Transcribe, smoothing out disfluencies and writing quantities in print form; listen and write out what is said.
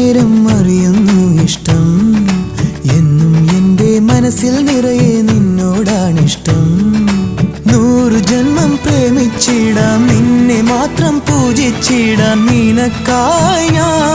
നേരം അറിയുന്നു ഇഷ്ടം എന്നും എൻ്റെ മനസ്സിൽ നിറയെ നിന്നോടാണിഷ്ടം 100 ജന്മം പ്രേമിച്ചിടാം നിന്നെ മാത്രം പൂജിച്ചിടാം നിനക്കായി ഞാൻ